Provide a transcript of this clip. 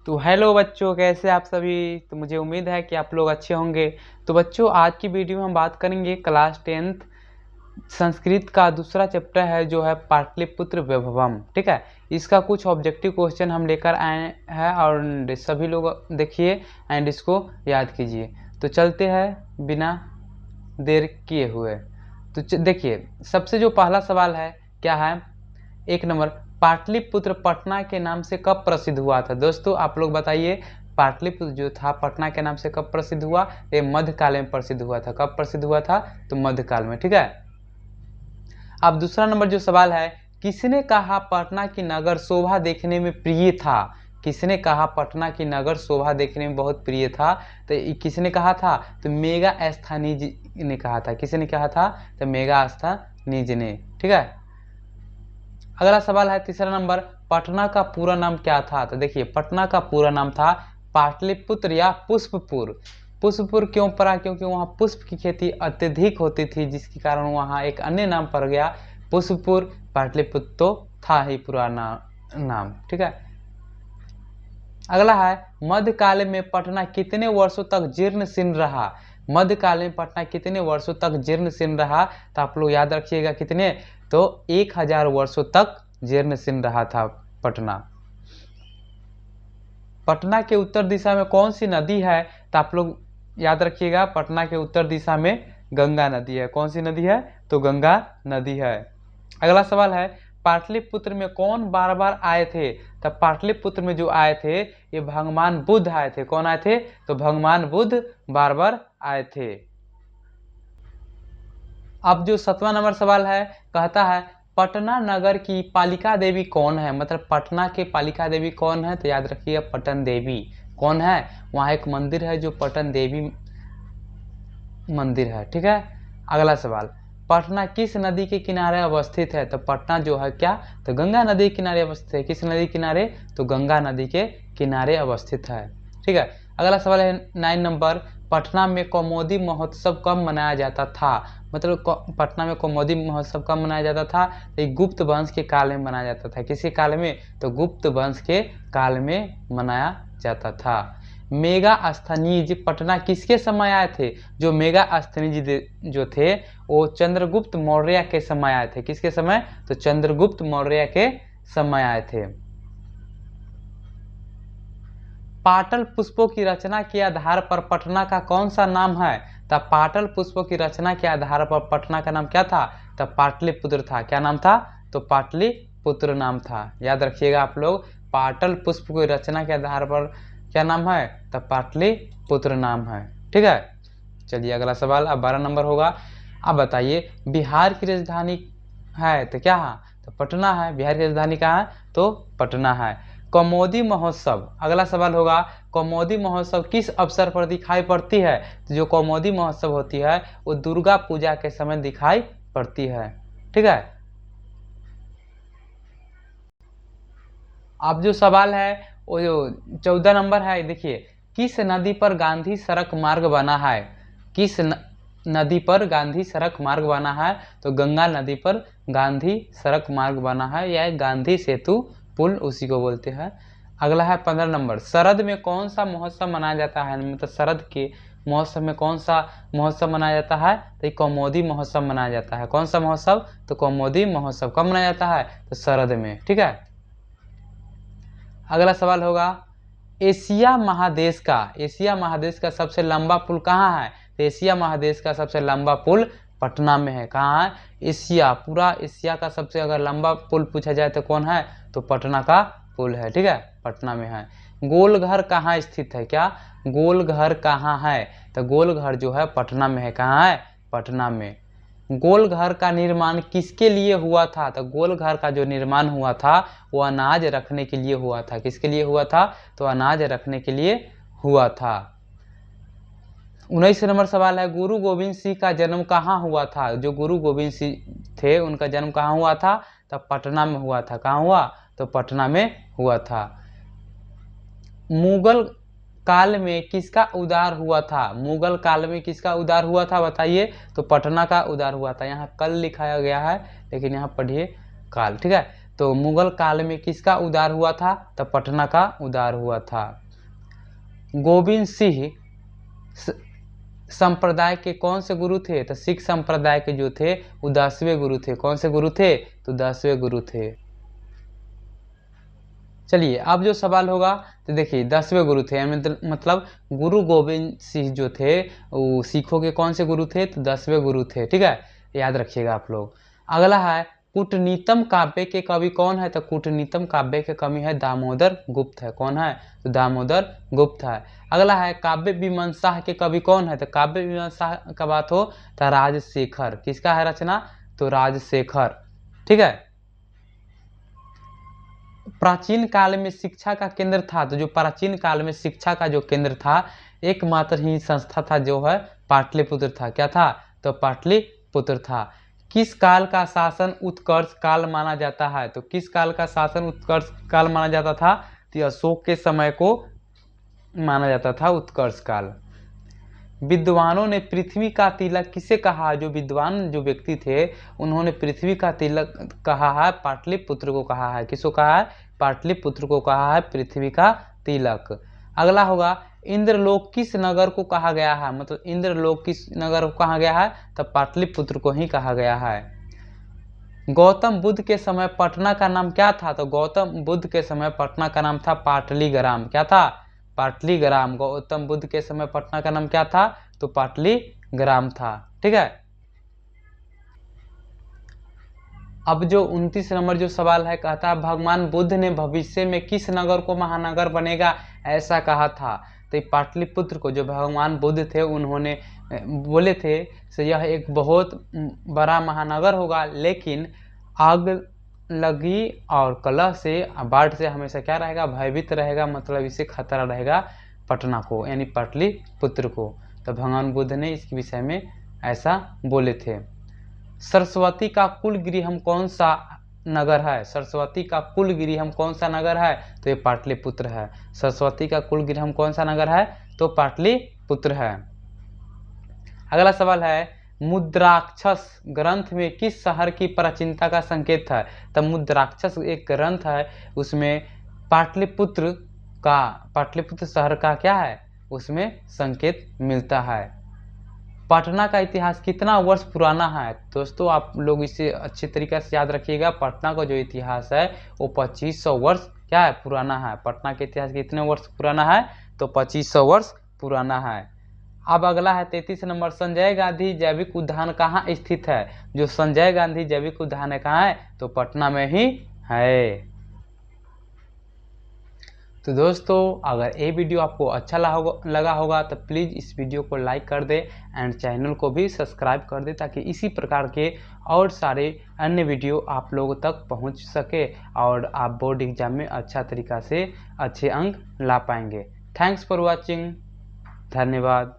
तो हेलो बच्चों, कैसे आप सभी। तो मुझे उम्मीद है कि आप लोग अच्छे होंगे। तो बच्चों, आज की वीडियो में हम बात करेंगे क्लास 10th संस्कृत का दूसरा चैप्टर है जो है पाटलिपुत्र वैभवम। ठीक है, इसका कुछ ऑब्जेक्टिव क्वेश्चन हम लेकर आए हैं और सभी लोग देखिए एंड इसको याद कीजिए। तो चलते हैं बिना देर किए हुए। तो देखिए, सबसे जो पहला सवाल है क्या है, 1 नंबर, पाटलिपुत्र पटना के नाम से कब प्रसिद्ध हुआ था। दोस्तों आप लोग बताइए, पाटलिपुत्र जो था पटना के नाम से कब प्रसिद्ध हुआ। ये मध्यकाल में प्रसिद्ध हुआ था। कब प्रसिद्ध हुआ था, तो मध्यकाल में। ठीक है, अब दूसरा नंबर जो सवाल है, किसने कहा पटना की नगर शोभा देखने में प्रिय था। किसने कहा पटना की नगर शोभा देखने में बहुत प्रिय था। तो किसने कहा था, तो मेगास्थनीज ने कहा था। किसने कहा था, तो मेगास्थनीज ने। ठीक है, अगला सवाल है तीसरा नंबर, पटना का पूरा नाम क्या था। तो देखिए, पटना का पूरा नाम था पाटलिपुत्र या पुष्पपुर। पुष्पपुर क्यों पड़ा, क्योंकि वहाँ पुष्प की खेती अत्यधिक होती थी, जिसके कारण वहाँ एक अन्य नाम पड़ गया पुष्पपुर। पाटलिपुत्र तो था ही पुराना नाम। ठीक है, अगला है, मध्यकाल में पटना कितने वर्षों तक जीर्ण शीर्ण रहा। मध्यकाल में पटना कितने वर्षों तक जीर्ण शीर्ण रहा, तो आप लोग याद रखिएगा कितने, तो 1000 वर्षों तक जीर्ण शीर्ण रहा था पटना। पटना के उत्तर दिशा में कौन सी नदी है, तो आप लोग याद रखिएगा, पटना के उत्तर दिशा में गंगा नदी है। कौन सी नदी है, तो गंगा नदी है। अगला सवाल है, पाटलिपुत्र में कौन बार बार आए थे। तब पाटलिपुत्र में जो आए थे, ये भगवान बुद्ध आए थे। कौन आए थे, तो भगवान बुद्ध बार बार आए थे। अब जो 7वां नंबर सवाल है, कहता है पटना नगर की पालिका देवी कौन है। मतलब पटना के पालिका देवी कौन है, तो याद रखिए पटन देवी। कौन है, वहाँ एक मंदिर है जो पटन देवी मंदिर है। ठीक है, अगला सवाल, पटना किस नदी के किनारे अवस्थित है। तो पटना जो है क्या, तो गंगा नदी के किनारे अवस्थित है। किस नदी के किनारे, तो गंगा नदी के किनारे अवस्थित है। ठीक है, अगला सवाल है 9 नंबर, पटना में कौमुदी महोत्सव कब मनाया जाता था। मतलब पटना में कौमुदी महोत्सव कब मनाया जाता था, तो ये गुप्त वंश के काल में मनाया जाता था। किसी काल में, तो गुप्त वंश के काल में मनाया जाता था। मेगास्थनीज पटना किसके समय आए थे। जो मेगास्थनीज जो थे वो चंद्रगुप्त मौर्य के समय आए थे। किसके समय, तो चंद्रगुप्त मौर्य के समय आए थे। पाटल पुष्पों की रचना के आधार पर पटना का कौन सा नाम है। तब पाटल पुष्पों की रचना के आधार पर पटना का नाम क्या था, तब पाटलिपुत्र था। क्या नाम था, तो पाटलिपुत्र नाम था। याद रखिएगा आप लोग, पाटल पुष्प की रचना के आधार पर क्या नाम है, तब पाटलिपुत्र नाम है। ठीक है, चलिए अगला सवाल, अब 12 नंबर होगा। अब बताइए, बिहार की राजधानी है तो क्या है, तो पटना है। बिहार की राजधानी कहाँ है, तो पटना है। कौमुदी महोत्सव, अगला सवाल होगा, कौमुदी महोत्सव किस अवसर पर दिखाई पड़ती है। तो जो कौमुदी महोत्सव होती है वो दुर्गा पूजा के समय दिखाई पड़ती है। ठीक है, अब जो सवाल है वो जो 14 नंबर है, देखिए, किस नदी पर गांधी सड़क मार्ग बना है। किस नदी पर गांधी सड़क मार्ग बना है, तो गंगा नदी पर गांधी सड़क मार्ग बना है, या गांधी सेतु पुल उसी को बोलते हैं। अगला है 15 नंबर, शरद में कौन सा महोत्सव मनाया जाता है। मतलब शरद के महोत्सव में कौन सा महोत्सव मनाया जाता है, तो कौमुदी महोत्सव मनाया जाता है। कौन सा महोत्सव, तो कौमुदी महोत्सव कब मनाया जाता है, तो शरद में। ठीक है, अगला सवाल होगा, एशिया महादेश का सबसे लंबा पुल कहाँ है। तो एशिया महादेश का सबसे लंबा पुल पटना में है। कहाँ है, एशिया, पूरा एशिया का सबसे अगर लंबा पुल पूछा जाए तो कौन है, तो पटना का पुल है। ठीक है, पटना में है। गोलघर कहाँ स्थित है, क्या गोलघर कहाँ है, तो गोलघर जो है पटना में है। कहाँ है, पटना में। गोलघर का निर्माण किसके लिए हुआ था, तो गोलघर का जो निर्माण हुआ था वो अनाज रखने के लिए हुआ था। किसके लिए हुआ था, तो अनाज रखने के लिए हुआ था। 19 नंबर सवाल है, गुरु गोविंद सिंह का जन्म कहाँ हुआ था। जो गुरु गोविंद सिंह थे उनका जन्म कहाँ हुआ था, तब पटना में हुआ था। कहाँ हुआ, तो पटना में हुआ था। मुगल काल में किसका उद्धार हुआ था। मुगल काल में किसका उद्धार हुआ था, बताइए, तो पटना का उद्धार हुआ था। यहाँ कल लिखाया गया है लेकिन यहाँ पढ़िए काल। ठीक है, तो मुगल काल में किसका उद्धार हुआ था? तो पटना का उद्धार हुआ था। गोविंद सिंह संप्रदाय के कौन से गुरु थे? तो सिख संप्रदाय के जो थे वो 10वें गुरु थे। कौन से गुरु थे? तो 10वें गुरु थे। चलिए अब जो सवाल होगा तो देखिए 10वें गुरु थे, मतलब गुरु गोविंद सिंह जो थे वो सिखों के कौन से गुरु थे? तो 10वें गुरु थे। ठीक है, याद रखिएगा आप लोग। अगला है कूटनीतम काव्य के कवि कौन है? तो कूटनीतम काव्य के कवि है दामोदर गुप्त है। कौन है? तो दामोदर गुप्त है। अगला है काव्य मीमांसा के कवि कौन है? तो काव्य मीमांसा का बात हो तो राजशेखर। किसका है रचना? तो राजशेखर। ठीक है। प्राचीन काल में शिक्षा का केंद्र था, तो जो प्राचीन काल में शिक्षा का जो केंद्र था एकमात्र ही संस्था था जो है पाटलिपुत्र था। क्या था? तो पाटलिपुत्र था। किस काल का शासन उत्कर्ष काल माना जाता है? तो किस काल का शासन उत्कर्ष काल माना जाता था? तो अशोक के समय को माना जाता था उत्कर्ष काल। विद्वानों ने पृथ्वी का तिलक किसे कहा? जो विद्वान जो व्यक्ति थे उन्होंने पृथ्वी का तिलक कहा है पाटलिपुत्र को कहा है। किसको कहा है? पाटलिपुत्र को कहा है पृथ्वी का तिलक। अगला होगा इंद्रलोक किस नगर को कहा गया है? मतलब इंद्रलोक किस नगर को कहा गया है? तो पाटलिपुत्र को ही कहा गया है। गौतम बुद्ध के समय पटना का नाम क्या था? तो गौतम बुद्ध के समय पटना का नाम था पाटलीग्राम। क्या था? पाटलीग्राम। गौतम बुद्ध के समय पटना का नाम क्या था? तो पाटलीग्राम था। ठीक है। अब जो 29 नंबर जो सवाल है कहता है भगवान बुद्ध ने भविष्य में किस नगर को महानगर बनेगा ऐसा कहा था? तो पाटलिपुत्र को जो भगवान बुद्ध थे उन्होंने बोले थे तो यह एक बहुत बड़ा महानगर होगा, लेकिन आग लगी और कलह से बाढ़ से हमेशा क्या रहेगा? भयभीत रहेगा, मतलब इसे खतरा रहेगा पटना को यानी पाटलिपुत्र को। तो भगवान बुद्ध ने इसके विषय में ऐसा बोले थे। सरस्वती का कुल गृहम कौन सा नगर है? सरस्वती का कुल गृहम कौन सा नगर है? तो ये पाटलिपुत्र है। सरस्वती का कुल गृहम कौन सा नगर है? तो पाटलिपुत्र है। अगला सवाल है मुद्राक्षस ग्रंथ में किस शहर की प्राचीनता का संकेत है? तो मुद्राक्षस एक ग्रंथ है, उसमें पाटलिपुत्र शहर का क्या है? उसमें संकेत मिलता है। पटना का इतिहास कितना वर्ष पुराना है? दोस्तों आप लोग इसे अच्छे तरीके से याद रखिएगा। पटना का जो इतिहास है वो 2500 वर्ष क्या है? पुराना है। पटना के इतिहास कितने वर्ष पुराना है? तो 2500 वर्ष पुराना है। अब अगला है 33 नंबर संजय गांधी जैविक उद्यान कहाँ स्थित है? जो संजय गांधी जैविक उद्यान है कहाँ है? तो पटना में ही है। तो दोस्तों अगर ये वीडियो आपको अच्छा लगा होगा तो प्लीज़ इस वीडियो को लाइक कर दें एंड चैनल को भी सब्सक्राइब कर दें ताकि इसी प्रकार के और सारे अन्य वीडियो आप लोगों तक पहुंच सके और आप बोर्ड एग्जाम में अच्छा तरीक़ा से अच्छे अंक ला पाएंगे। Thanks for watching. धन्यवाद।